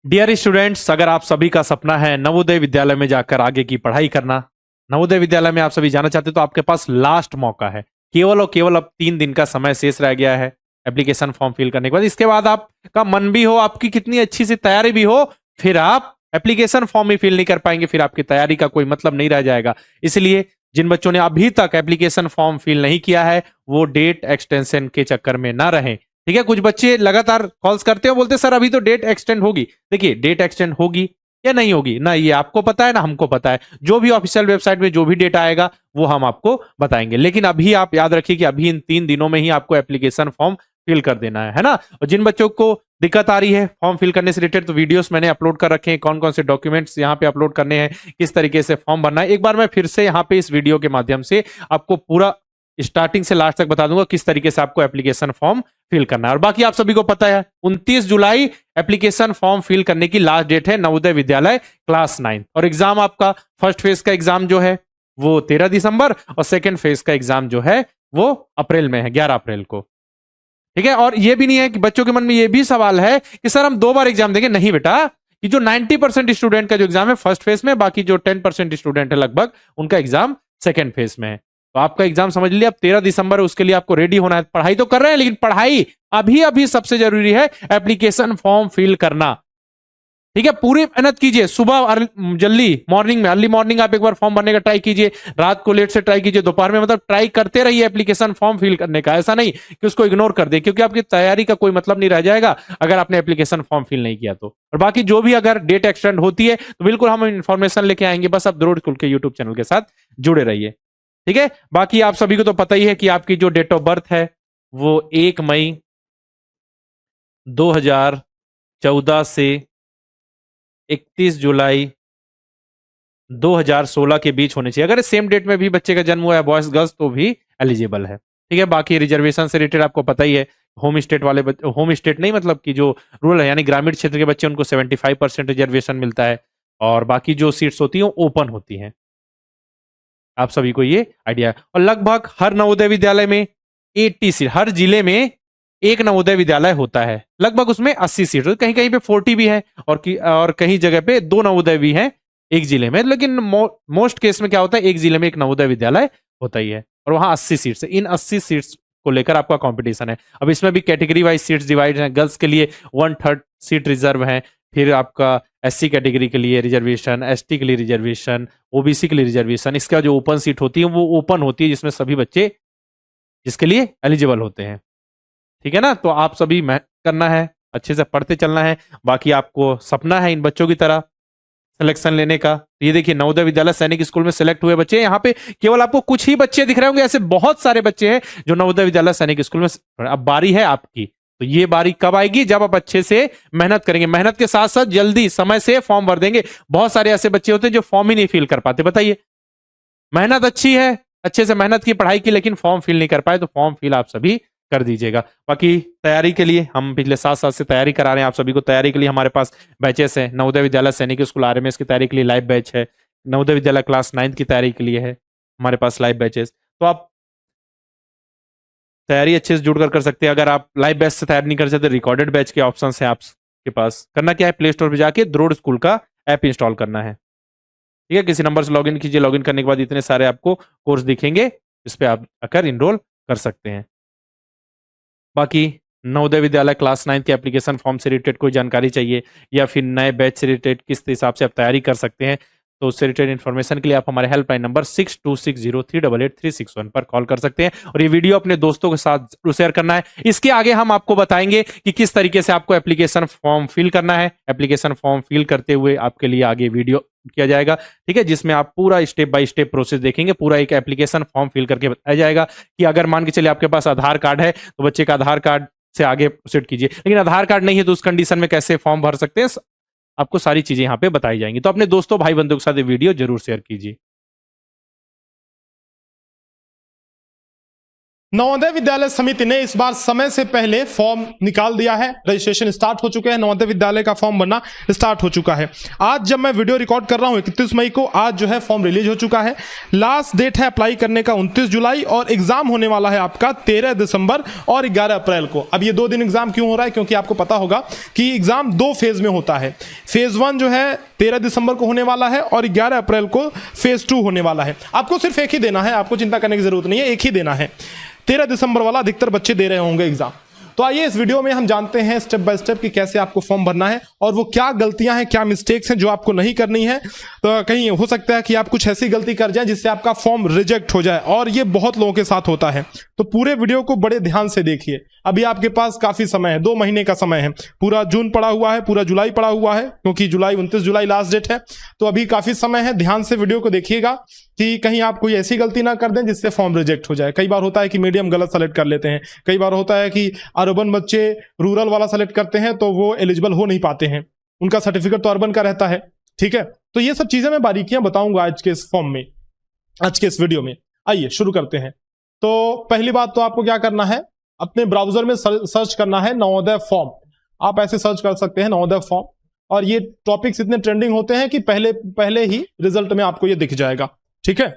Dear students, अगर आप सभी का सपना है नवोदय विद्यालय में जाकर आगे की पढ़ाई करना, नवोदय विद्यालय में आप सभी जाना चाहते हो तो आपके पास लास्ट मौका है। केवल और केवल अब 3 दिन का समय शेष रह गया है एप्लीकेशन फॉर्म फिल करने के बाद। इसके बाद आपका मन भी हो, आपकी कितनी अच्छी सी तैयारी भी हो, फिर आप एप्लीकेशन फॉर्म ही फिल नहीं कर पाएंगे, फिर आपकी तैयारी का कोई मतलब नहीं रह जाएगा। इसलिए जिन बच्चों ने अभी तक एप्लीकेशन फॉर्म फिल नहीं किया है वो डेट एक्सटेंशन के चक्कर में ना रहें। ठीक है, कुछ बच्चे लगातार कॉल्स करते हो, बोलते सर अभी तो डेट एक्सटेंड होगी। देखिए, डेट एक्सटेंड होगी या नहीं होगी ना ये आपको पता है ना हमको पता है। जो भी ऑफिशियल वेबसाइट में जो भी डेट आएगा वो हम आपको बताएंगे, लेकिन अभी आप याद रखिए कि अभी इन 3 दिनों में ही आपको एप्लीकेशन फॉर्म फिल कर देना है ना। और जिन बच्चों को दिक्कत आ रही है फॉर्म फिल करने से रिलेटेड, तो वीडियोस मैंने अपलोड कर रखे हैं, कौन कौन से डॉक्यूमेंट्स यहाँ पे अपलोड करने हैं, किस तरीके से फॉर्म भरना है। एक बार मैं फिर से यहाँ पे इस वीडियो के माध्यम से आपको पूरा स्टार्टिंग से लास्ट तक बता दूंगा किस तरीके से आपको एप्लीकेशन फॉर्म फिल करना है। और बाकी आप सभी को पता है 29 जुलाई एप्लीकेशन फॉर्म फिल करने की लास्ट डेट है नवोदय विद्यालय क्लास 9। और एग्जाम आपका फर्स्ट फेज का एग्जाम जो है वो 13 दिसंबर और सेकेंड फेज का एग्जाम जो है वो अप्रैल में है, 11 अप्रैल को। ठीक है, और ये भी नहीं है कि बच्चों के मन में ये भी सवाल है कि सर हम 2 बार एग्जाम देंगे। नहीं बेटा, कि जो 90% स्टूडेंट का जो एग्जाम है फर्स्ट फेज में, बाकी जो 10% स्टूडेंट है लगभग उनका एग्जाम सेकेंड फेज में है। तो आपका एग्जाम समझ लिया अब 13 दिसंबर है, उसके लिए आपको रेडी होना है। पढ़ाई तो कर रहे हैं, लेकिन पढ़ाई अभी अभी सबसे जरूरी है एप्लीकेशन फॉर्म फिल करना। ठीक है, पूरी मेहनत कीजिए। सुबह जल्दी मॉर्निंग में, अर्ली मॉर्निंग आप एक बार फॉर्म भरने का ट्राई कीजिए, रात को लेट से ट्राई कीजिए, दोपहर में, मतलब ट्राई करते रहिए एप्लीकेशन फॉर्म फिल करने का। ऐसा नहीं कि उसको इग्नोर कर दे, क्योंकि आपकी तैयारी का कोई मतलब नहीं रह जाएगा अगर आपने एप्लीकेशन फॉर्म फिल नहीं किया तो। और बाकी जो भी अगर डेट एक्सटेंड होती है तो बिल्कुल हम इन्फॉर्मेशन लेके आएंगे। बस आप जरूर स्कूल के यूट्यूब चैनल के साथ जुड़े रहिए। ठीक है, बाकी आप सभी को तो पता ही है कि आपकी जो डेट ऑफ बर्थ है वो 1 मई 2014 से 31 जुलाई 2016 के बीच होने चाहिए। अगर सेम डेट में भी बच्चे का जन्म हुआ है, बॉयज गर्ल्स, तो भी एलिजिबल है। ठीक है, बाकी रिजर्वेशन से रिलेटेड आपको पता ही है, होम स्टेट वाले होम स्टेट नहीं, मतलब कि जो रूरल है यानी ग्रामीण क्षेत्र के बच्चे, उनको 75% रिजर्वेशन मिलता है। और बाकी जो सीट्स होती हैं ओपन होती हैं, आप सभी को ये आइडिया है। और लगभग हर नवोदय विद्यालय में 80 सीट, हर जिले में एक नवोदय विद्यालय होता है, लगभग उसमें 80 सीट, कहीं कहीं पे 40 भी है और कहीं जगह पे 2 नवोदय भी हैं एक जिले में। लेकिन मोस्ट केस में क्या होता है, एक जिले में एक नवोदय विद्यालय होता ही है, और वहां 80 सीट्स है। इन 80 सीट्स को लेकर आपका कंपटीशन है। अब इसमें भी कैटेगरी वाइज सीट्स डिवाइड है। गर्ल्स के लिए 1/3 सीट रिजर्व है, फिर आपका एससी कैटेगरी के लिए रिजर्वेशन, एसटी के लिए रिजर्वेशन, ओबीसी के लिए रिजर्वेशन। इसका जो ओपन सीट होती है वो ओपन होती है, जिसमें सभी बच्चे जिसके लिए एलिजिबल होते हैं। ठीक है ना, तो आप सभी मेहनत करना है, अच्छे से पढ़ते चलना है। बाकी आपको सपना है इन बच्चों की तरह सिलेक्शन लेने का। ये देखिए, नवोदय विद्यालय सैनिक स्कूल में सिलेक्ट हुए बच्चे यहाँ पे केवल आपको कुछ ही बच्चे दिख रहे होंगे, ऐसे बहुत सारे बच्चे हैं जो नवोदय विद्यालय सैनिक स्कूल में। अब बारी है आपकी, तो ये बारी कब आएगी, जब आप अच्छे से मेहनत करेंगे, मेहनत के साथ साथ जल्दी समय से फॉर्म भर देंगे। बहुत सारे ऐसे बच्चे होते हैं जो फॉर्म ही नहीं फिल कर पाते। बताइए, मेहनत अच्छी है, अच्छे से मेहनत की, पढ़ाई की, लेकिन फॉर्म फिल नहीं कर पाए, तो फॉर्म फिल आप सभी कर दीजिएगा। बाकी तैयारी के लिए हम पिछले 7 साल से तैयारी करा रहे हैं आप सभी को। तैयारी के लिए हमारे पास बैचेस है। नवोदय विद्यालय सैनिक स्कूल आरएमएस की तैयारी के लिए लाइव बैच है। नवोदय विद्यालय क्लास 9 की तैयारी के लिए है हमारे पास लाइव बैचेस। तो आप तैयारी अच्छे से जुड़कर कर सकते हैं। अगर आप लाइव बैच से तैयारी नहीं कर सकते, रिकॉर्डेड बैच के ऑप्शन है आपके पास। करना क्या है, प्ले स्टोर पर जाके द्रोड़ स्कूल का ऐप इंस्टॉल करना है। ठीक है, किसी नंबर से लॉगिन कीजिए, लॉगिन करने के बाद इतने सारे आपको कोर्स दिखेंगे, इस पे आप आकर इनरोल कर सकते हैं। बाकी नवोदय विद्यालय क्लास 9 के एप्लीकेशन फॉर्म से रिलेटेड कोई जानकारी चाहिए, या फिर नए बैच से रिलेटेड किस हिसाब से आप तैयारी कर सकते हैं, तो उससे रिलेटेड इन्फॉर्मेशन के लिए आप हमारे हेल्पलाइन नंबर 6260388361 पर कॉल कर सकते हैं। और ये वीडियो अपने दोस्तों के साथ जरूर शेयर करना है। इसके आगे हम आपको बताएंगे कि किस तरीके से आपको एप्लीकेशन फॉर्म फिल करना है। एप्लीकेशन फॉर्म फिल करते हुए आपके लिए आगे वीडियो किया जाएगा, ठीक है, जिसमें आप पूरा स्टेप बाय स्टेप प्रोसेस देखेंगे। पूरा एक एप्लीकेशन फॉर्म फिल करके बताया जाएगा कि अगर मान के चलिए आपके पास आधार कार्ड है तो बच्चे का आधार कार्ड से आगे प्रोसीड कीजिए, लेकिन आधार कार्ड नहीं है तो उस कंडीशन में कैसे फॉर्म भर सकते हैं, आपको सारी चीजें यहाँ पे बताई जाएंगी। तो अपने दोस्तों भाई बंधुओं के साथ ये वीडियो जरूर शेयर कीजिए। नवोदय विद्यालय समिति ने इस बार समय से पहले फॉर्म निकाल दिया है। रजिस्ट्रेशन स्टार्ट हो चुके हैं, नवोदय विद्यालय का फॉर्म बनना स्टार्ट हो चुका है। आज जब मैं वीडियो रिकॉर्ड कर रहा हूं 31 मई को, आज जो है फॉर्म रिलीज हो चुका है। लास्ट डेट है अप्लाई करने का 29 जुलाई और एग्जाम होने वाला है आपका 13 दिसंबर और 11 अप्रैल को। अब ये 2 दिन एग्जाम क्यों हो रहा है, क्योंकि आपको पता होगा कि एग्जाम 2 फेज में होता है। फेज 1 जो है 13 दिसंबर को होने वाला है और 11 अप्रैल को फेज 2 होने वाला है। आपको सिर्फ एक ही देना है, आपको चिंता करने की जरूरत नहीं है, एक ही देना है। 13 दिसंबर वाला अधिकतर बच्चे दे रहे होंगे एग्जाम। तो आइए इस वीडियो में हम जानते हैं स्टेप बाय स्टेप कि कैसे आपको फॉर्म भरना है और वो क्या गलतियां हैं, क्या मिस्टेक्स हैं जो आपको नहीं करनी है। तो कहीं हो सकता है कि आप कुछ ऐसी गलती कर जाएं जिससे आपका फॉर्म रिजेक्ट हो जाए, और ये बहुत लोगों के साथ होता है। तो पूरे वीडियो को बड़े ध्यान से देखिए। अभी आपके पास काफी समय है, 2 महीने का समय है। पूरा जून पड़ा हुआ है, पूरा जुलाई पड़ा हुआ है, क्योंकि 29 जुलाई लास्ट डेट है। तो अभी काफी समय है, ध्यान से वीडियो को देखिएगा कि कहीं आप कोई ऐसी गलती ना कर दें जिससे फॉर्म रिजेक्ट हो जाए। कई बार होता है कि मीडियम गलत सेलेक्ट कर लेते हैं, कई बार होता है कि अर्बन बच्चे रूरल वाला सेलेक्ट करते हैं तो वो एलिजिबल हो नहीं पाते हैं, उनका सर्टिफिकेट तो अर्बन का रहता है। ठीक है, तो ये सब चीजें मैं बारीकियां बताऊंगा आज के इस फॉर्म में, आज के इस वीडियो में। आइए शुरू करते हैं। तो पहली बात तो आपको क्या करना है, अपने ब्राउजर में सर्च करना है नवोदय फॉर्म। आप ऐसे सर्च कर सकते हैं नवोदय फॉर्म, और ये टॉपिक्स इतने ट्रेंडिंग होते हैं कि पहले ही रिजल्ट में आपको ये दिख जाएगा। ठीक है,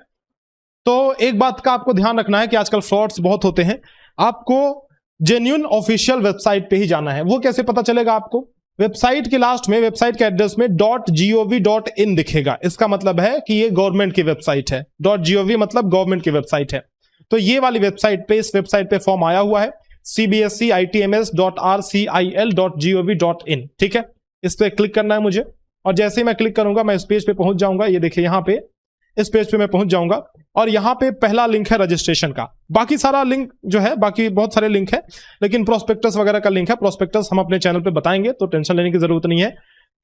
तो एक बात का आपको ध्यान रखना है कि आजकल फ्रॉड्स बहुत होते हैं। आपको जेन्युइन ऑफिशियल वेबसाइट पे ही जाना है। वो कैसे पता चलेगा आपको, वेबसाइट के लास्ट में, वेबसाइट के एड्रेस में .gov.in दिखेगा। इसका मतलब है कि ये गवर्नमेंट की वेबसाइट है। .gov मतलब गवर्नमेंट की वेबसाइट है। तो ये वाली वेबसाइट पे, इस वेबसाइट पे फॉर्म आया हुआ है cbscitms.rcil.gov.in। ठीक है, इस पे क्लिक करना है मुझे, और जैसे ही मैं क्लिक करूंगा मैं इस पेज पे पहुंच जाऊंगा। ये देखिए यहाँ पे इस पेज पे मैं पहुंच जाऊंगा, और यहाँ पे पहला लिंक है रजिस्ट्रेशन का। बाकी सारा लिंक जो है, बाकी बहुत सारे लिंक है, लेकिन प्रोस्पेक्टस वगैरह का लिंक है। प्रोस्पेक्टस हम अपने चैनल पे बताएंगे, तो टेंशन लेने की जरूरत नहीं है।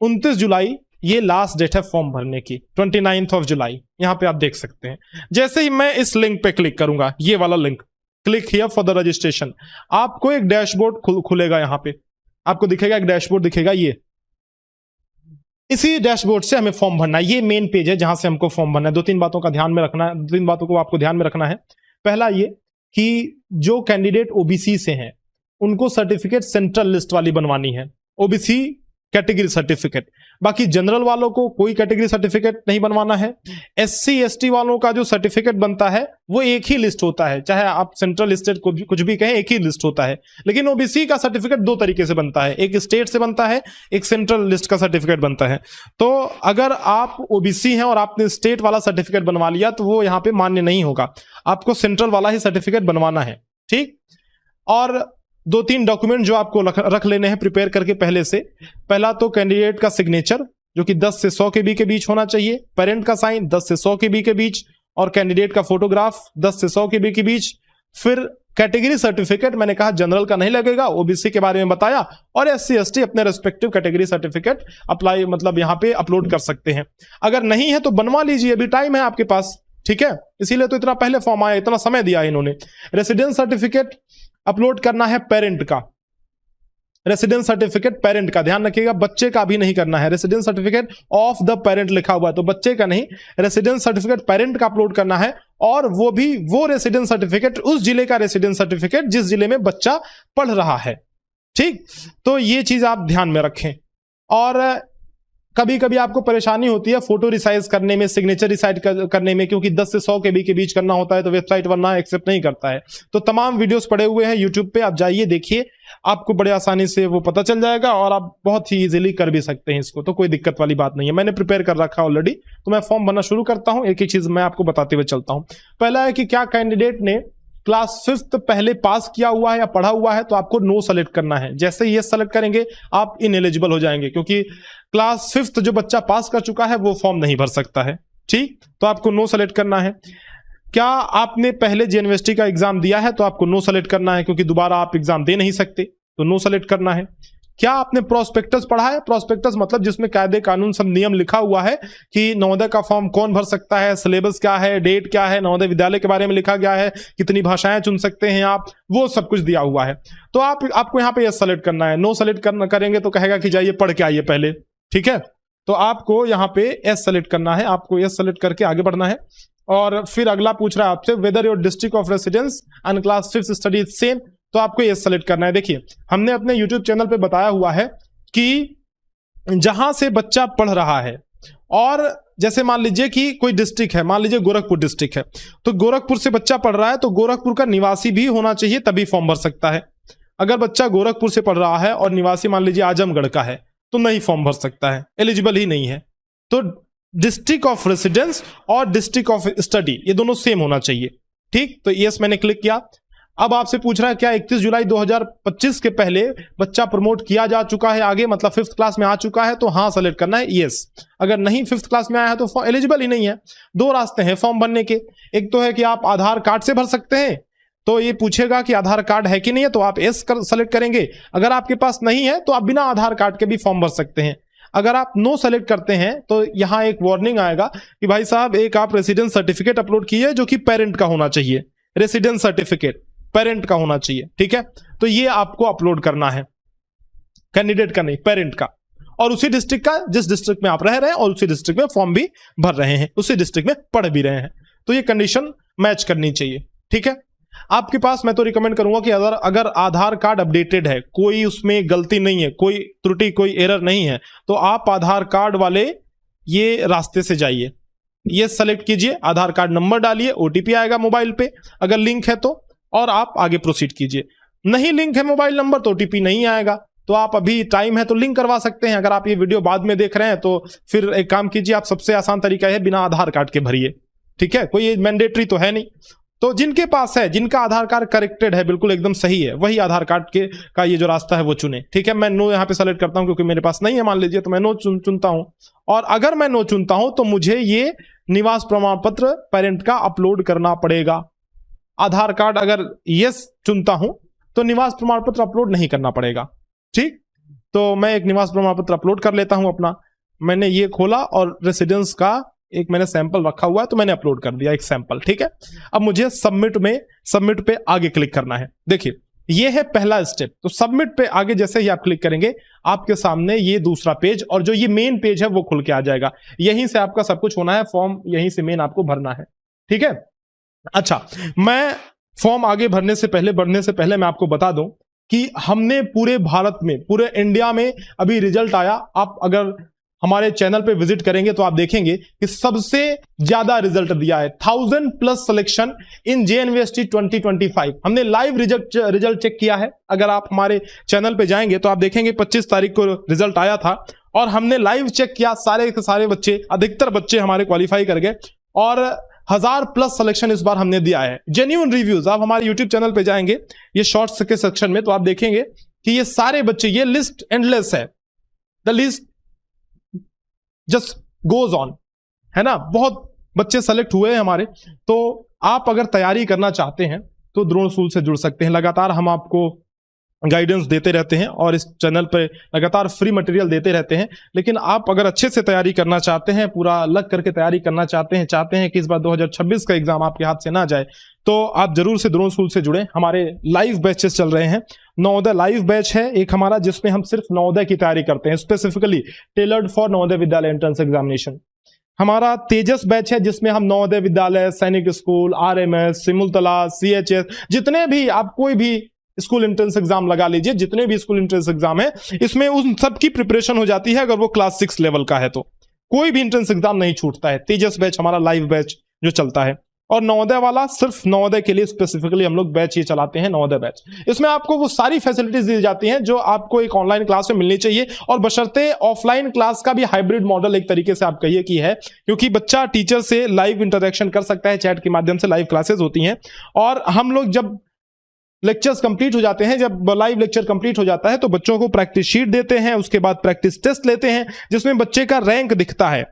29 जुलाई ये लास्ट डेट है फॉर्म भरने की, 29 जुलाई यहाँ पे आप देख सकते हैं। जैसे ही मैं इस लिंक पे क्लिक करूंगा, ये वाला link, click here for the registration, आपको एक डैशबोर्ड खुलेगा। यहाँ पे आपको दिखेगा, एक डैशबोर्ड दिखेगा। ये इसी डैशबोर्ड से हमें फॉर्म भरना है। ये मेन पेज है जहां से हमको फॉर्म भरना है। 2-3 बातों का ध्यान में रखना है, 2-3 बातों को आपको ध्यान में रखना है। पहला ये कि जो कैंडिडेट ओबीसी से हैं उनको सर्टिफिकेट सेंट्रल लिस्ट वाली बनवानी है, ओबीसी कैटेगरी सर्टिफिकेट। बाकी जनरल वालों को कोई कैटेगरी सर्टिफिकेट नहीं बनवाना है। एससी एसटी वालों का जो सर्टिफिकेट बनता है वो एक ही लिस्ट होता है, चाहे आप सेंट्रल स्टेट को कुछ भी कहें, एक ही लिस्ट होता है। लेकिन ओबीसी का सर्टिफिकेट 2 तरीके से बनता है, एक स्टेट से बनता है, एक सेंट्रल लिस्ट का सर्टिफिकेट बनता है। तो अगर आप ओबीसी हैं और आपने स्टेट वाला सर्टिफिकेट बनवा लिया तो वो यहाँ पे मान्य नहीं होगा, आपको सेंट्रल वाला ही सर्टिफिकेट बनवाना है। ठीक, और 2-3 डॉक्यूमेंट जो आपको रख लेने हैं प्रिपेयर करके पहले से। पहला तो कैंडिडेट का सिग्नेचर जो कि 10 से 100 KB के बीच होना चाहिए, पेरेंट का साइन 10 से 100 KB के बीच, और कैंडिडेट का फोटोग्राफ 10 से 100 KB के बीच। फिर कैटेगरी सर्टिफिकेट, मैंने कहा जनरल का नहीं लगेगा, ओबीसी के बारे में बताया, और एससी एसटी अपने रेस्पेक्टिव कैटेगरी सर्टिफिकेट अप्लाई मतलब यहाँ पे अपलोड कर सकते हैं। अगर नहीं है तो बनवा लीजिए, अभी टाइम है आपके पास। ठीक है, इसीलिए तो इतना पहले फॉर्म आया, इतना समय दिया है इन्होंने। रेसिडेंस सर्टिफिकेट अपलोड करना है पेरेंट का, रेसिडेंस सर्टिफिकेट पेरेंट का, ध्यान रखिएगा, बच्चे का भी नहीं करना है। Residence certificate of the parent लिखा हुआ है, तो बच्चे का नहीं, रेसिडेंस सर्टिफिकेट पेरेंट का अपलोड करना है। और वो भी वो रेसिडेंस सर्टिफिकेट, उस जिले का रेसिडेंस सर्टिफिकेट जिस जिले में बच्चा पढ़ रहा है। ठीक, तो ये चीज आप ध्यान में रखें। और कभी कभी आपको परेशानी होती है फोटो रिसाइज करने में, सिग्नेचर रिसाइज करने में, क्योंकि 10 से 100 KB के बीच करना होता है, तो वेबसाइट वरना एक्सेप्ट नहीं करता है। तो तमाम वीडियोस पड़े हुए हैं यूट्यूब पे, आप जाइए देखिए, आपको बड़े आसानी से वो पता चल जाएगा, और आप बहुत ही इजीली कर भी सकते हैं इसको, तो कोई दिक्कत वाली बात नहीं है। मैंने प्रिपेयर कर रखा है ऑलरेडी, तो मैं फॉर्म भरना शुरू करता हूं। एक एक चीज मैं आपको बताते हुए चलता हूं। पहला है कि क्या कैंडिडेट ने क्लास 5th पहले पास किया हुआ है या पढ़ा हुआ है, तो आपको नो सेलेक्ट करना है। जैसे ही ये सेलेक्ट करेंगे आप इनएलिजिबल हो जाएंगे, क्योंकि क्लास 5th जो बच्चा पास कर चुका है वो फॉर्म नहीं भर सकता है। ठीक, तो आपको नो सेलेक्ट करना है। क्या आपने पहले जेयूनिवर्सिटी का एग्जाम दिया है, तो आपको नो सेलेक्ट करना है, क्योंकि दोबारा आप एग्जाम दे नहीं सकते, तो नो सेलेक्ट करना है। क्या आपने प्रोस्पेक्टस पढ़ा है, प्रोस्पेक्टस मतलब जिसमें कायदे कानून सब नियम लिखा हुआ है कि नवोदय का फॉर्म कौन भर सकता है, सिलेबस क्या है, डेट क्या है, नवोदय विद्यालय के बारे में लिखा गया है, कितनी भाषाएं चुन सकते हैं आप, वो सब कुछ दिया हुआ है। तो आपको यहाँ पे यस सेलेक्ट करना है। नो सेलेक्ट करेंगे तो कहेगा कि जाइए पढ़ के आइए पहले। ठीक है, तो आपको यहाँ पे एस सेलेक्ट करना है, आपको एस सेलेक्ट करके आगे बढ़ना है। और फिर अगला पूछ रहा है आपसे whether your district of residence and class 5 study is same, तो आपको ये सेलेक्ट करना है। देखिए हमने अपने यूट्यूब चैनल पे बताया हुआ है कि जहां से बच्चा पढ़ रहा है, और जैसे मान लीजिए कि कोई डिस्ट्रिक्ट है, मान लीजिए गोरखपुर डिस्ट्रिक्ट है, तो गोरखपुर से बच्चा पढ़ रहा है तो गोरखपुर का निवासी भी होना चाहिए तभी फॉर्म भर सकता है। अगर बच्चा गोरखपुर से पढ़ रहा है और निवासी मान लीजिए आजमगढ़ का है तो नहीं फॉर्म भर सकता है, एलिजिबल ही नहीं है। तो डिस्ट्रिक्ट ऑफ रेसिडेंस और डिस्ट्रिक्ट ऑफ स्टडी ये दोनों सेम होना चाहिए। ठीक, तो यस मैंने क्लिक किया। अब आपसे पूछ रहा है क्या 31 जुलाई 2025 के पहले बच्चा प्रमोट किया जा चुका है आगे, मतलब 5th क्लास में आ चुका है, तो हाँ सेलेक्ट करना है यस। अगर नहीं 5th क्लास में आया है तो एलिजिबल ही नहीं है। दो रास्ते हैं फॉर्म भरने के, एक तो है कि आप आधार कार्ड से भर सकते हैं, तो ये पूछेगा कि आधार कार्ड है कि नहीं है, तो आप एस सेलेक्ट करेंगे। अगर आपके पास नहीं है तो आप बिना आधार कार्ड के भी फॉर्म भर सकते हैं। अगर आप नो सेलेक्ट करते हैं तो यहां एक वार्निंग आएगा कि भाई साहब एक आप रेसिडेंस सर्टिफिकेट अपलोड कीजिए जो कि पेरेंट का होना चाहिए, रेसिडेंस सर्टिफिकेट पेरेंट का होना चाहिए। ठीक है, तो ये आपको अपलोड करना है, कैंडिडेट का नहीं, पेरेंट का, और उसी डिस्ट्रिक्ट का जिस डिस्ट्रिक्ट में आप रह रहे हैं और उसी डिस्ट्रिक्ट में फॉर्म भी भर रहे हैं, उसी डिस्ट्रिक्ट में पढ़ भी रहे हैं, तो ये कंडीशन मैच करनी चाहिए। ठीक है, आपके पास मैं तो रिकमेंड करूंगा कि अगर आधार कार्ड अपडेटेड है, कोई उसमें गलती नहीं है, कोई त्रुटि कोई एरर नहीं है, तो आप आधार कार्ड वाले ये रास्ते से जाइए, ये सेलेक्ट कीजिए, आधार कार्ड नंबर डालिए, ओटीपी आएगा मोबाइल पे अगर लिंक है तो, और आप आगे प्रोसीड कीजिए। नहीं लिंक है मोबाइल नंबर तो ओटीपी नहीं आएगा, तो आप अभी टाइम है तो लिंक करवा सकते हैं। अगर आप ये वीडियो बाद में देख रहे हैं तो फिर एक काम कीजिए, आप सबसे आसान तरीका है बिना आधार कार्ड के भरिए। ठीक है, कोई मैंडेटरी तो है नहीं। तो जिनके पास है, जिनका आधार कार्ड करेक्टेड है, बिल्कुल एकदम सही है, वही आधार कार्ड के का ये जो रास्ता है वो चुने। ठीक है, मैं नो यहाँ पे सेलेक्ट करता हूं क्योंकि मेरे पास नहीं है मान लीजिए, तो मैं नो चुनता हूं। और अगर मैं नो चुनता हूं तो मुझे ये निवास प्रमाण पत्र पेरेंट का अपलोड करना पड़ेगा। आधार कार्ड अगर यस चुनता हूं तो निवास प्रमाण पत्र अपलोड नहीं करना पड़ेगा। ठीक, तो मैं एक निवास प्रमाण पत्र अपलोड कर लेता हूं अपना। मैंने ये खोला और रेसिडेंस का एक मैंने सैंपल रखा हुआ है तो मैंने अपलोड कर दिया एक सैंपल। ठीक है, अब मुझे सबमिट पे आगे क्लिक करना है। देखिए ये है पहला स्टेप, तो सबमिट पे आगे जैसे ही आप क्लिक करेंगे आपके सामने ये दूसरा पेज और जो ये मेन पेज है वो खुल के आ जाएगा। यहीं से आपका सब कुछ होना है, फॉर्म यहीं से मेन आपको भरना है। ठीक है, अच्छा मैं फॉर्म आगे बढ़ने से पहले मैं आपको बता दूं कि हमने पूरे भारत में, पूरे इंडिया में अभी रिजल्ट आया। आप अगर हमारे चैनल पे विजिट करेंगे तो आप देखेंगे कि सबसे ज्यादा रिजल्ट दिया है 1000+ सिलेक्शन इन JNVST 2025। हमने लाइव रिजल्ट चेक किया है। अगर आप हमारे चैनल पे जाएंगे तो आप देखेंगे 25 तारीख को रिजल्ट आया था और हमने लाइव चेक किया, सारे के सारे बच्चे, अधिकतर बच्चे हमारे क्वालिफाई कर गए और 1000+ सिलेक्शन इस बार हमने दिया है। जेन्युइन रिव्यूज, आप हमारे यूट्यूब चैनल पे जाएंगे ये शॉर्ट्स के सेक्शन में तो आप देखेंगे कि ये सारे बच्चे, ये लिस्ट एंडलेस है, the list just goes on, है ना। बहुत बच्चे सेलेक्ट हुए हैं हमारे। तो आप अगर तैयारी करना चाहते हैं तो द्रोण स्कूल से जुड़ सकते हैं। लगातार हम आपको गाइडेंस देते रहते हैं और इस चैनल पे लगातार फ्री मटेरियल देते रहते हैं। लेकिन आप अगर अच्छे से तैयारी करना चाहते हैं, पूरा लग करके तैयारी करना चाहते हैं कि इस बार 2026 का एग्जाम आपके हाथ से ना जाए, तो आप जरूर से द्रोण स्कूल से जुड़े। हमारे लाइव बैचेस चल रहे हैं। नवोदय लाइव बैच है एक हमारा, जिसमें हम सिर्फ नवोदय की तैयारी करते हैं, specifically tailored for Navodaya Vidyalaya entrance examination. हमारा तेजस बैच है जिसमें हम नवोदय विद्यालय, सैनिक स्कूल, RMS, सिमुलतला, CHS, जितने भी आप कोई भी स्कूल एंट्रेंस एग्जाम लगा लीजिए, जितने भी स्कूल एंट्रेंस एग्जाम है इसमें उन सब की प्रिपरेशन हो जाती है। अगर वो क्लास 6 लेवल का है तो कोई भी एंट्रेंस एग्जाम नहीं छूटता है। तेजस बैच हमारा लाइव बैच जो चलता है, और नवोदय वाला सिर्फ नवोदय के लिए स्पेसिफिकली हम लोग बैच ये चलाते हैं, नवोदय बैच। इसमें आपको वो सारी फैसिलिटीज दी जाती हैं जो आपको एक ऑनलाइन क्लास में मिलनी चाहिए, और बशर्ते ऑफलाइन क्लास का भी हाइब्रिड मॉडल एक तरीके से आप कहिए कि है, क्योंकि बच्चा टीचर से लाइव इंटरेक्शन कर सकता है, चैट के माध्यम से लाइव क्लासेस होती हैं। और हम लोग जब लेक्चर्स कंप्लीट हो जाते हैं, जब लाइव लेक्चर कंप्लीट हो जाता है तो बच्चों को प्रैक्टिस शीट देते हैं, उसके बाद प्रैक्टिस टेस्ट लेते हैं जिसमें बच्चे का रैंक दिखता है,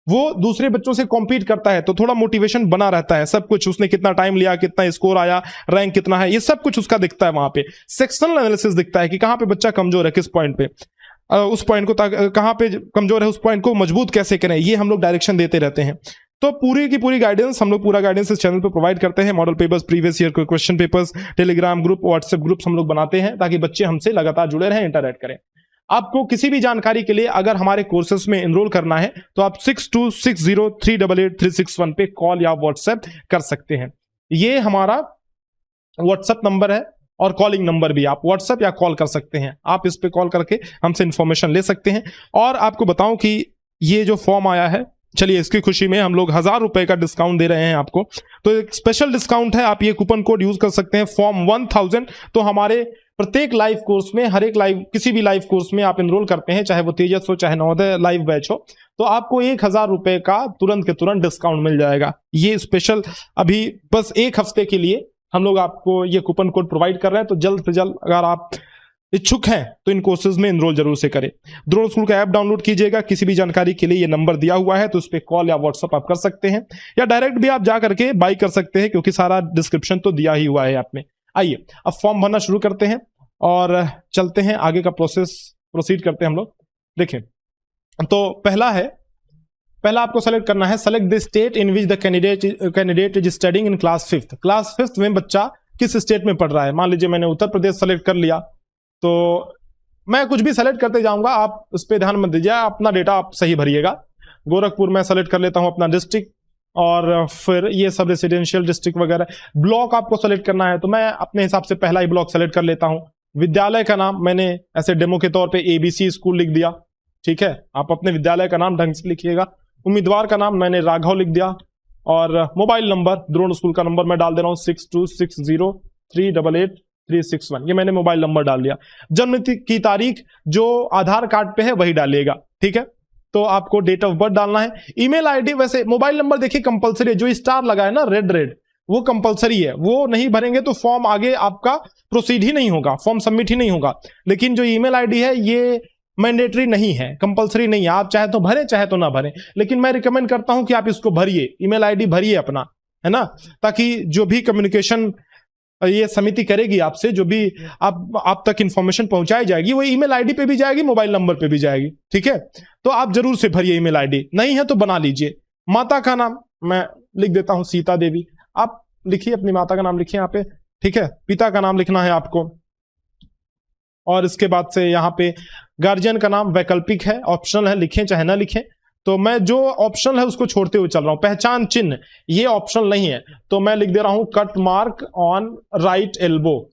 वो दूसरे बच्चों से कॉम्पीट करता है, तो थोड़ा मोटिवेशन बना रहता है। सब कुछ, उसने कितना टाइम लिया, कितना स्कोर आया, रैंक कितना है, ये सब कुछ उसका दिखता है। वहां पे सेक्शनल एनालिसिस दिखता है कि कहां पे बच्चा कमजोर है, किस पॉइंट पे, उस पॉइंट को कहां पे कमजोर है, उस पॉइंट को मजबूत कैसे करें, ये हम लोग डायरेक्शन देते रहते हैं। तो पूरी की पूरी गाइडेंस हम लोग पूरा गाइडेंस इस चैनल पे प्रोवाइड करते हैं। मॉडल पेपर्स, प्रीवियस ईयर के question papers, Telegram group, WhatsApp groups हम लोग बनाते हैं ताकि बच्चे हमसे लगातार जुड़े रहें, इंटरैक्ट करें। आपको किसी भी जानकारी के लिए अगर हमारे कोर्सेस में एनरोल करना है तो आप 6260388361 पे कॉल या व्हाट्सएप कर सकते हैं। ये हमारा व्हाट्सएप नंबर है और कॉलिंग नंबर भी, आप व्हाट्सएप या कॉल कर सकते हैं। आप इस पे कॉल करके हमसे इंफॉर्मेशन ले सकते हैं। और आपको बताऊं कि ये जो फॉर्म आया है, चलिए इसकी खुशी में हम लोग 1000 रुपए का डिस्काउंट दे रहे हैं आपको, तो एक स्पेशल डिस्काउंट है, आप ये कूपन कोड यूज कर सकते हैं फॉर्म 1000। तो हमारे प्रत्येक लाइव कोर्स में, हर एक लाइव, किसी भी लाइव कोर्स में आप एनरोल करते हैं, चाहे वो तेजस हो चाहे नवोदय लाइव बैच हो, तो आपको 1000 रुपए का तुरंत के तुरंत डिस्काउंट मिल जाएगा। ये स्पेशल अभी बस एक हफ्ते के लिए हम लोग आपको ये कूपन कोड प्रोवाइड कर रहे हैं। तो जल्द से जल्द अगर आप इच्छुक हैं तो इन कोर्सेज में एनरोल जरूर से करें। द्रोण स्कूल का ऐप डाउनलोड कीजिएगा। किसी भी जानकारी के लिए ये नंबर दिया हुआ है, तो उस पर कॉल या व्हाट्सअप आप कर सकते हैं, या डायरेक्ट भी आप जा करके बाई कर सकते हैं, क्योंकि सारा डिस्क्रिप्शन तो दिया ही हुआ है ऐप में। आइए अब फॉर्म भरना शुरू करते हैं और चलते हैं आगे का प्रोसीड करते हैं हम लोग। देखिए, तो पहला आपको सेलेक्ट करना है, select the state in which the candidate is studying in class 5th। Class 5th में बच्चा किस स्टेट में पढ़ रहा है। मान लीजिए मैंने उत्तर प्रदेश सेलेक्ट कर लिया, तो मैं कुछ भी सेलेक्ट करते जाऊंगा, आप उस पर ध्यान मत दीजिए, अपना डेटा आप सही भरिएगा। गोरखपुर में सेलेक्ट कर लेता हूं अपना डिस्ट्रिक्ट, और फिर ये सब रेसिडेंशियल डिस्ट्रिक्ट वगैरह। ब्लॉक आपको सेलेक्ट करना है, तो मैं अपने हिसाब से पहला ही ब्लॉक सेलेक्ट कर लेता हूं। विद्यालय का नाम मैंने ऐसे डेमो के तौर पे ABC स्कूल लिख दिया, ठीक है। आप अपने विद्यालय का नाम ढंग से लिखिएगा। उम्मीदवार का नाम मैंने राघव लिख दिया, और मोबाइल नंबर द्रोण स्कूल का नंबर मैं डाल दे रहा हूं 6260388361। ये मैंने मोबाइल नंबर डाल दिया। जन्म की तारीख जो आधार कार्ड पे है वही डालिएगा, ठीक है। तो आपको डेट ऑफ बर्थ डालना है। ईमेल आईडी, वैसे मोबाइल नंबर देखिए कंपलसरी है, जो स्टार लगा है ना रेड, वो कंपलसरी है, वो नहीं भरेंगे तो फॉर्म आगे आपका प्रोसीड ही नहीं होगा, फॉर्म सबमिट ही नहीं होगा। लेकिन जो ईमेल आईडी है ये मैंडेटरी नहीं है, कंपलसरी नहीं है, आप चाहे तो भरें चाहे तो ना भरें, लेकिन मैं रिकमेंड करता हूं कि आप इसको भरिए, ईमेल आईडी भरिए अपना, है ना, ताकि जो भी कम्युनिकेशन ये समिति करेगी आपसे, जो भी आप तक इंफॉर्मेशन पहुंचाई जाएगी, वो ईमेल आईडी पे भी जाएगी, मोबाइल नंबर पे भी जाएगी, ठीक है। तो आप जरूर से भरिए, ईमेल आईडी नहीं है तो बना लीजिए। माता का नाम मैं लिख देता हूं सीता देवी, आप लिखिए अपनी माता का नाम लिखिए यहाँ पे, ठीक है। पिता का नाम लिखना है आपको, और इसके बाद से यहाँ पे गार्जियन का नाम वैकल्पिक है, ऑप्शनल है, लिखें चाहे ना लिखें। तो मैं जो ऑप्शनल है उसको छोड़ते हुए चल रहा हूं। पहचान चिन्ह ये ऑप्शनल नहीं है, तो मैं लिख दे रहा हूं cut mark on right elbow.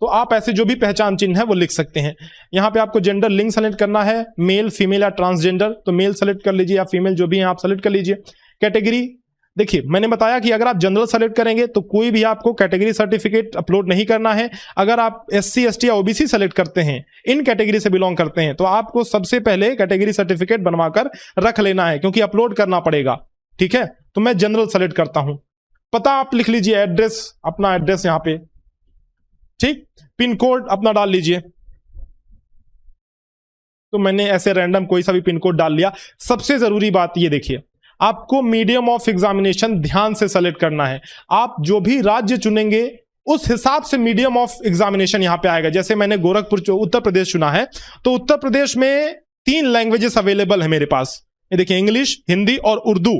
तो आप ऐसे जो भी पहचान चिन्ह है वो लिख सकते हैं। यहाँ पे आपको जेंडर लिंग सेलेक्ट करना है, मेल फीमेल या ट्रांसजेंडर, तो मेल सेलेक्ट कर लीजिए या फीमेल जो भी है आप सेलेक्ट कर लीजिए। कैटेगरी, देखिए मैंने बताया कि अगर आप जनरल सेलेक्ट करेंगे तो कोई भी आपको कैटेगरी सर्टिफिकेट अपलोड नहीं करना है। अगर आप SC ST या OBC सेलेक्ट करते हैं, इन कैटेगरी से बिलोंग करते हैं, तो आपको सबसे पहले कैटेगरी सर्टिफिकेट बनवाकर रख लेना है, क्योंकि अपलोड करना पड़ेगा, ठीक है। तो मैं जनरल सेलेक्ट करता हूं। पता आप लिख लीजिए, एड्रेस, अपना एड्रेस यहां पे, ठीक। पिन कोड अपना डाल लीजिए, तो मैंने ऐसे रैंडम कोई सा भी पिन कोड डाल लिया। सबसे जरूरी बात ये देखिए, आपको मीडियम ऑफ एग्जामिनेशन ध्यान से सेलेक्ट करना है। आप जो भी राज्य चुनेंगे उस हिसाब से मीडियम ऑफ एग्जामिनेशन यहां पे आएगा। जैसे मैंने गोरखपुर उत्तर प्रदेश चुना है, तो उत्तर प्रदेश में 3 लैंग्वेजेस अवेलेबल है मेरे पास, ये देखिए इंग्लिश, हिंदी और उर्दू,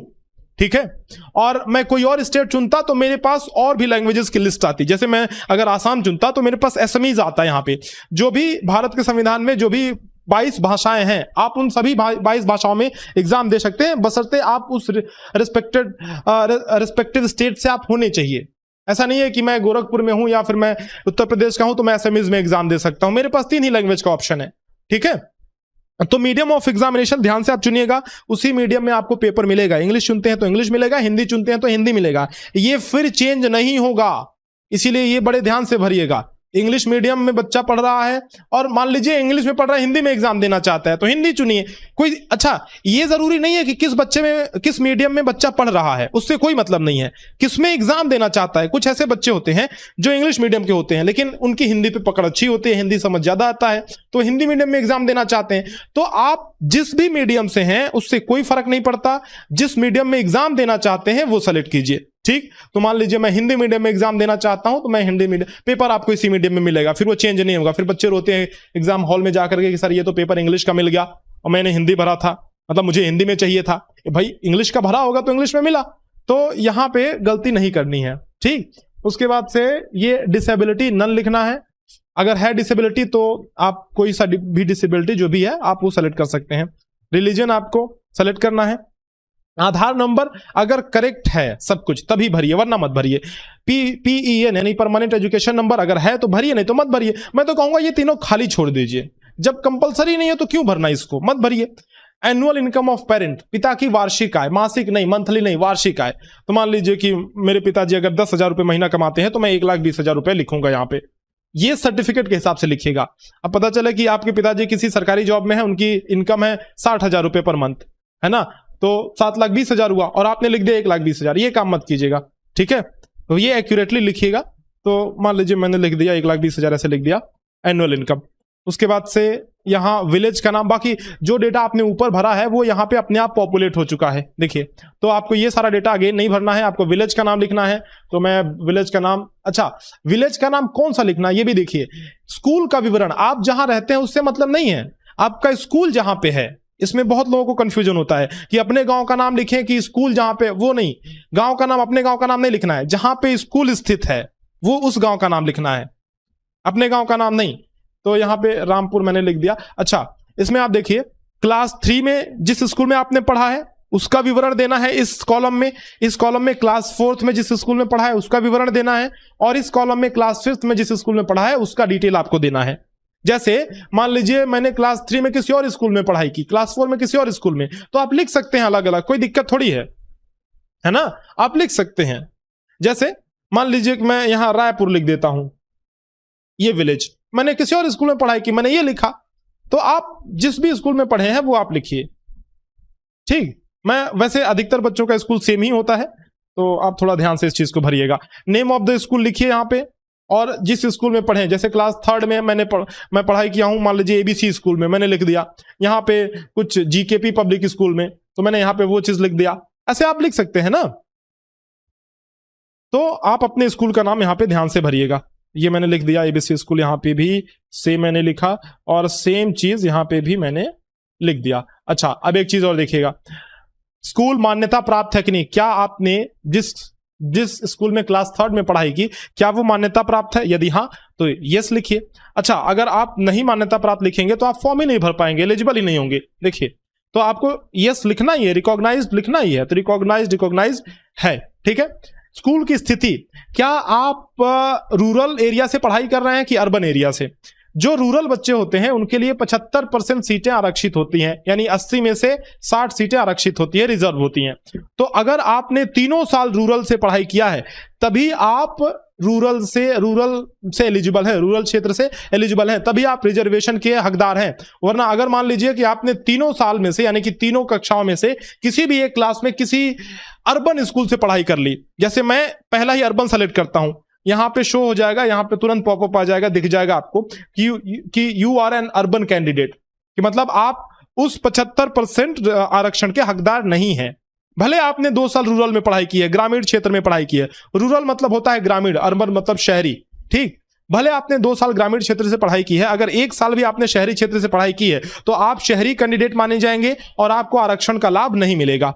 ठीक है। और मैं कोई और स्टेट चुनता तो मेरे पास और भी लैंग्वेजेस की लिस्ट आती। जैसे मैं अगर आसाम चुनता तो मेरे पास असमीज आता है। यहाँ पे जो भी भारत के संविधान में जो भी 22 भाषाएं हैं, आप उन सभी 22 भाषाओं में एग्जाम दे सकते हैं, बशर्ते आप उस रिस्पेक्टिव स्टेट से आप होने चाहिए। ऐसा नहीं है कि मैं गोरखपुर में हूं या फिर मैं उत्तर प्रदेश का हूं तो मैं असमीज में एग्जाम दे सकता हूं। मेरे पास 3 ही लैंग्वेज का ऑप्शन है, ठीक है। तो मीडियम ऑफ एग्जामिनेशन ध्यान से आप चुनिएगा, उसी मीडियम में आपको पेपर मिलेगा। इंग्लिश चुनते हैं तो इंग्लिश मिलेगा, हिंदी चुनते हैं तो हिंदी मिलेगा, ये फिर चेंज नहीं होगा, इसीलिए ये बड़े ध्यान से भरिएगा। इंग्लिश मीडियम में बच्चा पढ़ रहा है और मान लीजिए इंग्लिश में पढ़ रहा है, हिंदी में एग्जाम देना चाहता है, तो हिंदी चुनिए। कोई अच्छा, ये जरूरी नहीं है कि किस मीडियम में बच्चा पढ़ रहा है, उससे कोई मतलब नहीं है, किस में एग्जाम देना चाहता है। कुछ ऐसे बच्चे होते हैं जो इंग्लिश मीडियम के होते हैं, लेकिन उनकी हिंदी पे पकड़ अच्छी होती है, हिंदी समझ ज्यादा आता है, तो हिंदी मीडियम में एग्जाम देना चाहते हैं। तो आप जिस भी मीडियम से हैं उससे कोई फर्क नहीं पड़ता, जिस मीडियम में एग्जाम देना चाहते हैं वो सेलेक्ट कीजिए, ठीक। तो मान लीजिए मैं हिंदी मीडियम में एग्जाम देना चाहता हूं, तो मैं हिंदी मीडियम, पेपर आपको इसी मीडियम में मिलेगा, फिर वो चेंज नहीं होगा। फिर बच्चे रोते हैं एग्जाम हॉल में जाकर के कि सर ये तो पेपर इंग्लिश का मिल गया और मैंने हिंदी भरा था, मतलब मुझे हिंदी में चाहिए था। भाई इंग्लिश का भरा होगा तो इंग्लिश में मिला, तो यहां पे गलती नहीं करनी है, ठीक। उसके बाद से ये डिसेबिलिटी नन लिखना है। अगर है डिसेबिलिटी तो आप कोई सा भी डिसेबिलिटी जो भी है आप वो सेलेक्ट कर सकते हैं। रिलीजन आपको सेलेक्ट करना है। आधार नंबर अगर करेक्ट है सब कुछ तभी भरिए, वरना मत भरिए। PEN यानी परमानेंट एजुकेशन नंबर अगर है तो भरिए, नहीं तो मत भरिए। मैं तो कहूंगा ये तीनों खाली छोड़ दीजिए, जब कंपलसरी नहीं है तो क्यों भरना, इसको मत भरिए। एनुअल इनकम ऑफ पेरेंट, पिता की वार्षिक आय, मासिक नहीं, मंथली नहीं, वार्षिक आय। तो मान लीजिए कि मेरे पिताजी अगर 10,000 रुपए महीना कमाते हैं तो मैं 1,20,000 रुपए लिखूंगा यहाँ पे, ये सर्टिफिकेट के हिसाब से लिखिएगा। अब पता चले कि आपके पिताजी किसी सरकारी जॉब में है, उनकी इनकम है 60,000 रुपए पर मंथ, है ना, तो 7,20,000 हुआ और आपने लिख दिया 1,20,000, ये काम मत कीजिएगा, ठीक है। तो ये एक्यूरेटली लिखिएगा। तो मान लीजिए मैंने लिख दिया 1,20,000 ऐसे लिख दिया एनुअल इनकम। उसके बाद से यहाँ विलेज का नाम, बाकी जो डेटा आपने ऊपर भरा है वो यहाँ पे अपने आप पॉपुलेट हो चुका है, देखिए। तो आपको ये सारा डेटा अगेन नहीं भरना है, आपको विलेज का नाम लिखना है। तो मैं विलेज का नाम, अच्छा विलेज का नाम कौन सा लिखना है ये भी देखिए। स्कूल का विवरण, आप जहां रहते हैं उससे मतलब नहीं है, आपका स्कूल जहां पे है। इसमें बहुत लोगों को कंफ्यूजन होता है कि अपने गांव का नाम लिखें कि स्कूल जहां पे, वो नहीं, गांव का नाम, अपने गांव का नाम नहीं लिखना है, जहां पे स्कूल स्थित है वो उस गांव का नाम लिखना है, अपने गांव का नाम नहीं। तो यहां पे रामपुर मैंने लिख दिया। अच्छा इसमें आप देखिए क्लास 3 में जिस स्कूल में आपने पढ़ा है उसका विवरण देना है इस कॉलम में। इस कॉलम में क्लास 4th में जिस स्कूल में पढ़ा है उसका विवरण देना है, और इस कॉलम में क्लास 5th में जिस स्कूल में पढ़ा है उसका डिटेल आपको देना है। जैसे मान लीजिए मैंने क्लास 3 में किसी और स्कूल में पढ़ाई की, क्लास 4 में किसी और स्कूल में, तो आप लिख सकते हैं अलग अलग, कोई दिक्कत थोड़ी है ना, आप लिख सकते हैं। जैसे मान लीजिए कि मैं यहां रायपुर लिख देता हूं, ये विलेज, मैंने किसी और स्कूल में पढ़ाई की, मैंने ये लिखा, तो आप जिस भी स्कूल में पढ़े हैं वो आप लिखिए, ठीक। मैं वैसे अधिकतर बच्चों का स्कूल सेम ही होता है, तो आप थोड़ा ध्यान से इस चीज को भरिएगा। नेम ऑफ द स्कूल लिखिए यहाँ पे, और जिस स्कूल में पढ़े, जैसे क्लास 3rd में मैं पढ़ाई किया हूं, मान लीजिए ABC स्कूल में, मैंने लिख दिया। यहाँ पे कुछ GKP पब्लिक स्कूल में, तो मैंने यहाँ पे वो चीज लिख दिया। ऐसे आप लिख सकते हैं ना। तो आप अपने स्कूल का नाम यहाँ पे ध्यान से भरिएगा। ये मैंने लिख दिया ABC स्कूल, यहाँ पे भी सेम मैंने लिखा, और सेम चीज यहाँ पे भी मैंने लिख दिया। अच्छा अब एक चीज और देखिएगा, स्कूल मान्यता प्राप्त है कि नहीं, क्या आपने जिस स्कूल में क्लास 3rd में पढ़ाई की क्या वो मान्यता प्राप्त है, यदि हाँ तो यस लिखिए। अच्छा अगर आप नहीं मान्यता प्राप्त लिखेंगे तो आप फॉर्म ही नहीं भर पाएंगे, एलिजिबल ही नहीं होंगे। देखिए तो आपको यस लिखना ही है, रिकॉग्नाइज्ड लिखना ही है, तो रिकॉग्नाइज्ड है, ठीक है। स्कूल की स्थिति, क्या आप रूरल एरिया से पढ़ाई कर रहे हैं कि अर्बन एरिया से। जो रूरल बच्चे होते हैं उनके लिए 75% सीटें आरक्षित होती हैं, यानी 80 में से 60 सीटें आरक्षित होती है, रिजर्व होती हैं। तो अगर आपने 3 साल रूरल से पढ़ाई किया है तभी आप रूरल से एलिजिबल है, रूरल क्षेत्र से एलिजिबल है, तभी आप रिजर्वेशन के हकदार हैं। वरना अगर मान लीजिए कि आपने 3 साल में से, यानी कि 3 कक्षाओं में से किसी भी एक क्लास में किसी अर्बन स्कूल से पढ़ाई कर ली, जैसे मैं पहला ही अर्बन सेलेक्ट करता हूं, यहां पे शो हो जाएगा, यहां पे तुरंत पॉपअप आ जाएगा, दिख जाएगा आपको कि you are an urban candidate, कि मतलब आप उस 75% आरक्षण के हकदार नहीं है। भले आपने 2 साल रूरल में पढ़ाई की है, ग्रामीण क्षेत्र में पढ़ाई की है, रूरल मतलब होता है ग्रामीण, अर्बन मतलब शहरी, ठीक। भले आपने 2 साल ग्रामीण क्षेत्र से पढ़ाई की है, अगर 1 साल भी आपने शहरी क्षेत्र से पढ़ाई की है तो आप शहरी कैंडिडेट माने जाएंगे और आपको आरक्षण का लाभ नहीं मिलेगा,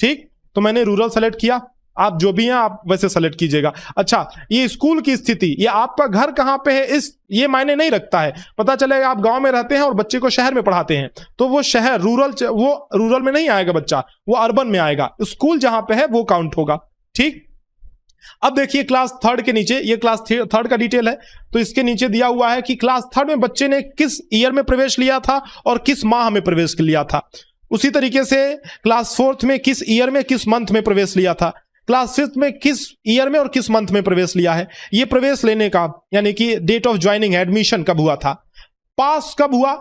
ठीक। तो मैंने रूरल सेलेक्ट किया, आप जो भी हैं आप वैसे सेलेक्ट कीजिएगा। अच्छा ये स्कूल की स्थिति, ये आपका घर कहां पे है ये मायने नहीं रखता है। पता चलेगा आप गांव में रहते हैं और बच्चे को शहर में पढ़ाते हैं, तो वो शहर वो रूरल में नहीं आएगा बच्चा, वो अर्बन में आएगा। स्कूल जहां पे है वो काउंट होगा, ठीक। अब देखिए क्लास 3rd के नीचे, ये क्लास 3rd का डिटेल है, तो इसके नीचे दिया हुआ है कि क्लास 3rd में बच्चे ने किस ईयर में प्रवेश लिया था और किस माह में प्रवेश लिया था। उसी तरीके से क्लास 4th में किस ईयर में किस मंथ में प्रवेश लिया था, क्लास 5th में किस ईयर में और किस मंथ में प्रवेश लिया है। ये प्रवेश लेने का यानी कि डेट ऑफ ज्वाइनिंग, एडमिशन कब हुआ था, पास कब हुआ,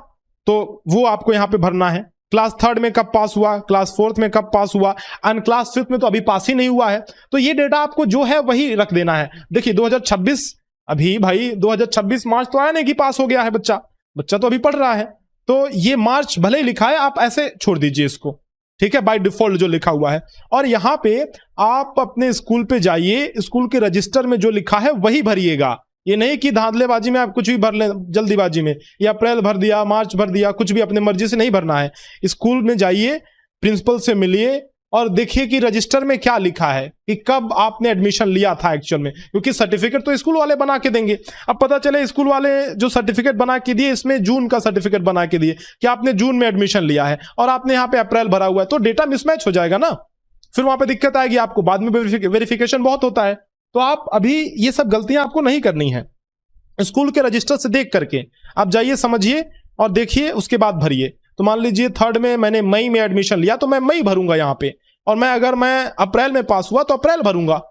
तो वो आपको यहां पे भरना है। क्लास 3rd में कब पास हुआ, क्लास 4th में कब पास हुआ, एंड क्लास 5th में तो अभी पास ही नहीं हुआ है। तो ये डेटा आपको जो है वही रख देना है। देखिए 2026, अभी भाई 2026 मार्च तो आया नहीं कि पास हो गया है बच्चा तो अभी पढ़ रहा है, तो ये मार्च भले ही लिखा है, आप ऐसे छोड़ दीजिए इसको, ठीक है, बाय डिफॉल्ट जो लिखा हुआ है। और यहां पे आप अपने स्कूल पे जाइए, स्कूल के रजिस्टर में जो लिखा है वही भरिएगा। ये नहीं कि धांधलेबाजी में आप कुछ भी भर लें, जल्दीबाजी में, या अप्रैल भर दिया, मार्च भर दिया, कुछ भी अपने मर्जी से नहीं भरना है। स्कूल में जाइए, प्रिंसिपल से मिलिए, और देखिए कि रजिस्टर में क्या लिखा है कि कब आपने एडमिशन लिया था एक्चुअल में, क्योंकि सर्टिफिकेट तो स्कूल वाले बना के देंगे। अब पता चले स्कूल वाले जो सर्टिफिकेट बना के दिए इसमें जून का सर्टिफिकेट बना के दिए कि आपने जून में एडमिशन लिया है और आपने यहाँ पे अप्रैल भरा हुआ है, तो डेटा मिसमैच हो जाएगा ना, फिर वहां पे दिक्कत आएगी आपको, बाद में वेरिफिकेशन बहुत होता है। तो आप अभी ये सब गलतियां आपको नहीं करनी है। स्कूल के रजिस्टर से देख करके आप जाइए, समझिए और देखिए, उसके बाद भरिए। तो मान लीजिए 3rd में मैंने मई में एडमिशन लिया तो मैं मई भरूंगा यहाँ पे, और मैं अगर मैं अप्रैल में पास हुआ तो अप्रैल भरूंगा।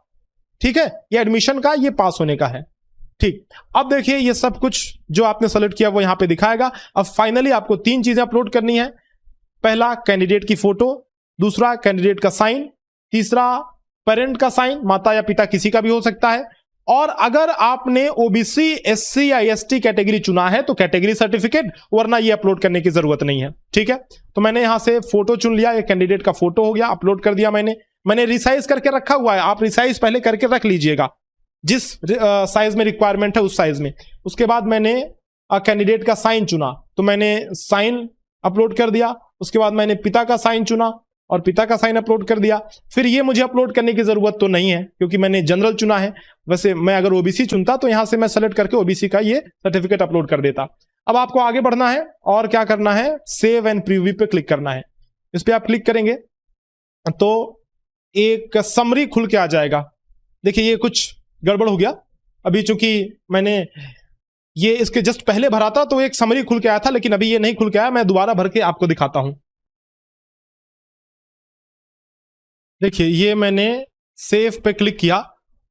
ठीक है, ये एडमिशन का, ये पास होने का है। ठीक, अब देखिए ये सब कुछ जो आपने सेलेक्ट किया वो यहाँ पे दिखाएगा। अब फाइनली आपको 3 चीजें अपलोड करनी है। पहला कैंडिडेट की फोटो, दूसरा कैंडिडेट का साइन, तीसरा पेरेंट का साइन, माता या पिता किसी का भी हो सकता है। और अगर आपने ओबीसी, एससी या एसटी कैटेगरी चुना है तो कैटेगरी सर्टिफिकेट, वरना ये अपलोड करने की जरूरत नहीं है। ठीक है, तो मैंने यहां से फोटो चुन लिया, ये कैंडिडेट का फोटो हो गया, अपलोड कर दिया मैंने रिसाइज करके रखा हुआ है, आप रिसाइज पहले करके रख लीजिएगा जिस साइज में रिक्वायरमेंट है उस साइज में। उसके बाद मैंने कैंडिडेट का साइन चुना तो मैंने साइन अपलोड कर दिया। उसके बाद मैंने पिता का साइन चुना और पिता का साइन अपलोड कर दिया। फिर ये मुझे अपलोड करने की जरूरत तो नहीं है क्योंकि मैंने जनरल चुना है। वैसे मैं अगर ओबीसी चुनता तो यहां से मैं सेलेक्ट करके ओबीसी का ये सर्टिफिकेट अपलोड कर देता। अब आपको आगे बढ़ना है और क्या करना है, सेव एंड प्रीव्यू पे क्लिक करना है। इस पे आप क्लिक करेंगे तो एक समरी खुल के आ जाएगा। देखिए ये कुछ गड़बड़ हो गया, अभी चूंकि मैंने ये इसके जस्ट पहले भरा था तो एक समरी खुल के आया था, लेकिन अभी ये नहीं खुल के आया। मैं दोबारा भर के आपको दिखाता हूं। देखिए ये मैंने सेव पे क्लिक किया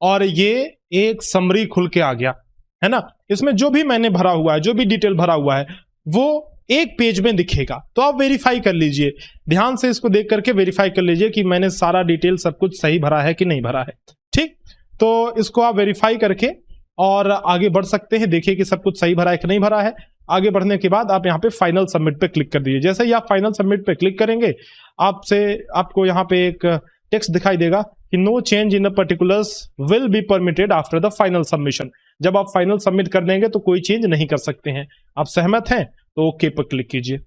और ये एक समरी खुल के आ गया है ना। इसमें जो भी मैंने भरा हुआ है, जो भी डिटेल भरा हुआ है वो एक पेज में दिखेगा। तो आप वेरीफाई कर लीजिए, ध्यान से इसको देख करके वेरीफाई कर लीजिए कि मैंने सारा डिटेल सब कुछ सही भरा है कि नहीं भरा है। ठीक, तो इसको आप वेरीफाई करके और आगे बढ़ सकते हैं। देखिए कि सब कुछ सही भरा है कि नहीं भरा है। आगे बढ़ने के बाद आप यहाँ पे फाइनल सबमिट पे क्लिक कर दीजिए। जैसे ही आप फाइनल सबमिट पे क्लिक करेंगे आपको यहाँ पे एक टेक्स्ट दिखाई देगा कि no change in the particulars will be permitted after the final submission. जब आप फाइनल सबमिट कर देंगे तो कोई चेंज नहीं कर सकते हैं। आप सहमत हैं तो ओके पर क्लिक कीजिए।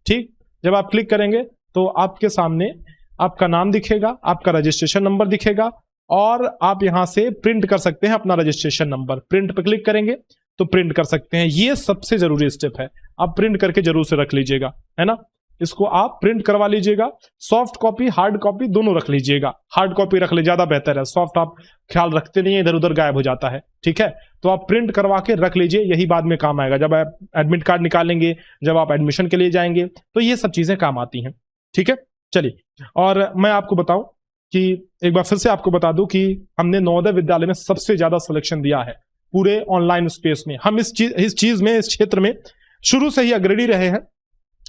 ठीक, जब आप क्लिक करेंगे तो आपके सामने आपका नाम दिखेगा, आपका रजिस्ट्रेशन नंबर दिखेगा और आप यहां से प्रिंट कर सकते हैं अपना रजिस्ट्रेशन नंबर। प्रिंट पर क्लिक करेंगे तो प्रिंट कर सकते हैं। ये सबसे जरूरी स्टेप है, आप प्रिंट करके जरूर से रख लीजिएगा, है ना। इसको आप प्रिंट करवा लीजिएगा। सॉफ्ट कॉपी, हार्ड कॉपी दोनों रख लीजिएगा। हार्ड कॉपी रख ले, ज्यादा बेहतर है। सॉफ्ट आप ख्याल रखते नहीं है, इधर उधर गायब हो जाता है। ठीक है, तो आप प्रिंट करवा के रख लीजिए, यही बाद में काम आएगा। जब आप एडमिट कार्ड निकालेंगे, जब आप एडमिशन के लिए जाएंगे तो ये सब चीजें काम आती हैं। ठीक है, चलिए, और मैं आपको बताऊं कि एक बार फिर से आपको बता दूं कि हमने नवोदय विद्यालय में सबसे ज्यादा सिलेक्शन दिया है पूरे ऑनलाइन स्पेस में। हम इस चीज में, इस क्षेत्र में शुरू से ही अग्रणी रहे हैं।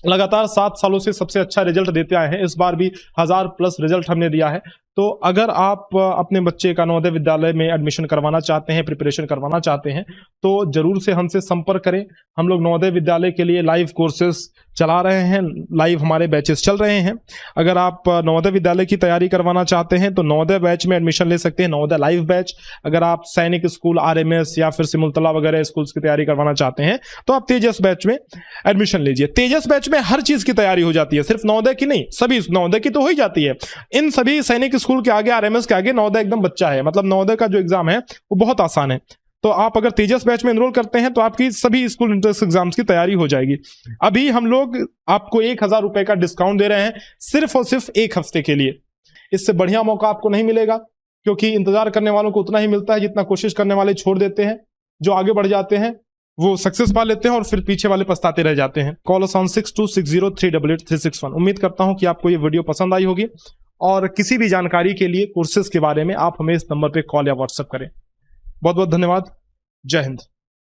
लगातार 7 सालों से सबसे अच्छा रिजल्ट देते आए हैं। इस बार भी 1000+ रिजल्ट हमने दिया है। तो अगर आप अपने बच्चे का नवोदय विद्यालय में एडमिशन करवाना चाहते हैं, प्रिपरेशन करवाना चाहते हैं, तो जरूर से हमसे संपर्क करें। हम लोग नवोदय विद्यालय के लिए लाइव कोर्सेज चला रहे हैं, लाइव हमारे बैचेस चल रहे हैं। अगर आप नवोदय विद्यालय की तैयारी करवाना चाहते हैं तो नवोदय बैच में एडमिशन ले सकते हैं, नवोदय लाइव बैच। अगर आप सैनिक स्कूल, आरएमएस या फिर सिमुलतला वगैरह स्कूल्स की तैयारी करवाना चाहते हैं तो आप तेजस बैच में एडमिशन लीजिए। तेजस बैच में हर चीज की तैयारी हो जाती है, सिर्फ नवोदय की नहीं, सभी नवोदय की तो हो ही जाती है। इन सभी सैनिक स्कूल के आगे, आरएमएस के आगे नवोदय एकदम बच्चा है। मतलब नवोदय का जो एग्जाम है वो बहुत आसान है। तो आप अगर तेजस बैच में एनरोल करते हैं तो आपकी सभी स्कूल एंट्रेंस एग्जाम्स की तैयारी हो जाएगी। अभी हम लोग आपको 1000 रुपए का डिस्काउंट दे रहे हैं सिर्फ और सिर्फ 1 हफ्ते के लिए। इससे बढ़िया मौका आपको नहीं मिलेगा, क्योंकि इंतजार करने वालों को उतना ही मिलता है जितना कोशिश करने वाले छोड़ देते हैं। जो आगे बढ़ जाते हैं वो सक्सेस पा लेते हैं और फिर पीछे वाले पछताते रह जाते हैं। Call us on 6260388361। उम्मीद करता हूं कि आपको ये वीडियो पसंद आई होगी, और किसी भी जानकारी के लिए कोर्सेज के बारे में आप हमें इस नंबर पे कॉल या व्हाट्सएप करें। बहुत बहुत धन्यवाद। जय हिंद।